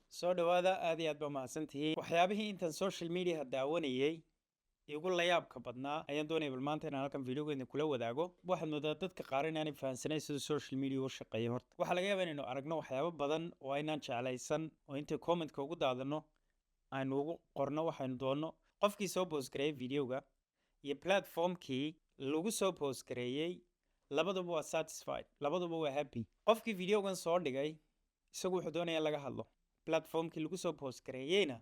soo dhawaada aad iyo aad baa mahadsantihiin waxyaabihii intan social media daawanayay igu la yaabka badnaa ayaan doonaya bal maanta inaan halkan videogeedna kula wadaago waxaad moodaa dadka qaar inaanay fahansanayn sida social media u shaqeeya horta waxaa laga yaabaa inaynu aragno waxyaabo badan oo aynaan jeclaysan oo intay commentka ugu daadano aynu ugu qorno waxaynu doonno qofkii soo post gareeyay videoga iyo platformkii lagu soo post gareeyay labaduba waa satisfied labaduba waa happy qofkii videogan soo dhigay isagu wuxuu doonayaa laga hadlo platformkii lagu soo post gareeyayna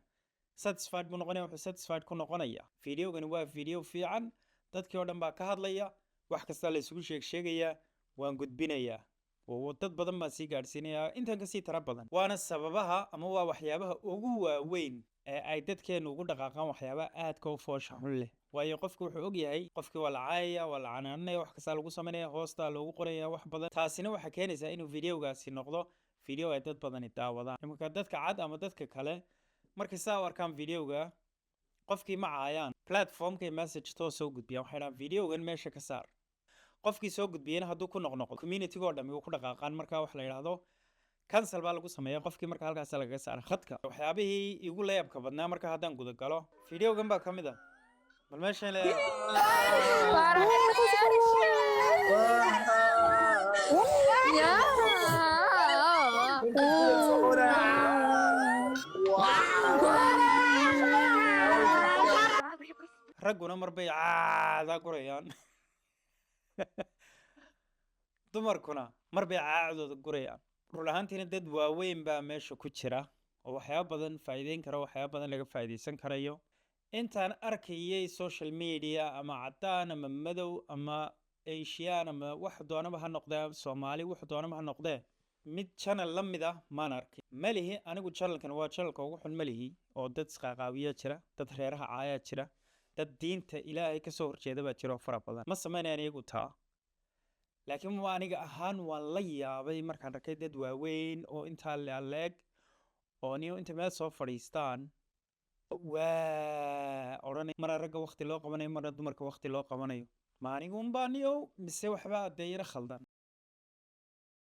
satisfied buu noqonaya wuxuu satisfied ku noqonaya videogani waa video fiican dadkii oo dhan baa ka hadlaya wax kasta la isugu sheegayaa waan gudbinayaa oo dad badan baa sii gaadhsiinayaa intan kasii tara badan waana sababaha ama waa waxyaabaha ugu waaweyn ee ay dadkeenu ugu dhaqaaqaan waxyaabaha aadka u foosha xun leh waayo qofku wuxuu og yahay qofkii waa la caayaya waa la canaananaya wax kasta lagu samaynaya hoostaa loogu qoraya wax badan taasina waxaa keenaysaa inuu videogaasi noqdo video ay dad badani daawadaan iminka dadka cad ama dadka kale markay saa u arkaan videoga qofkii ma caayaan platformkay message toos soo gudbiyaan waxay dhahaan videogan meesha ka saar qofkii soo gudbiyena hadduu ku noqnoqdo community-go dhammi wuu ku dhaqaaqaan markaa wax la yidhaahdo cancel baa lagu sameeya qofkii markaa halkaas lagaga saara khadka waxyaabihii igu la yaabka badnaa markaa haddaan guda galo videogan baa ka mid ah bal meeshan le ragguna marbay caadaa gurayaan dumarkuna marbay caacdooda gurayaan run ahaantiina dad waaweyn baa meesha ku jira oo waxyaaba badan faa'iideyn kara waxyaaba badan laga faa'iideysan karayo intaan arkayay social media ama caddaan ama madow ama asian ama wax doonaba ha noqdee soomaali wax doonaba ha noqdee mid channel la mid ah maan arkay malihi anigu channelkan waa channelka ugu xun malihi oo dad isqaaqaawiya jira dad reeraha caayaa jira dad diinta ilaahay ka soo horjeeda baa jiro fara badan ma sameynayaan iyagu taa laakiin waa aniga ahaan waan la yaabay markaan arkay dad waaweyn oo intaa leeg oo niyo inta meel soo fadhiistaan waa odhanay mara ragga waqti loo qabanayo mara dumarka waqti loo qabanayo ma anigu unbaa niyow mise waxba adeeyara khaldan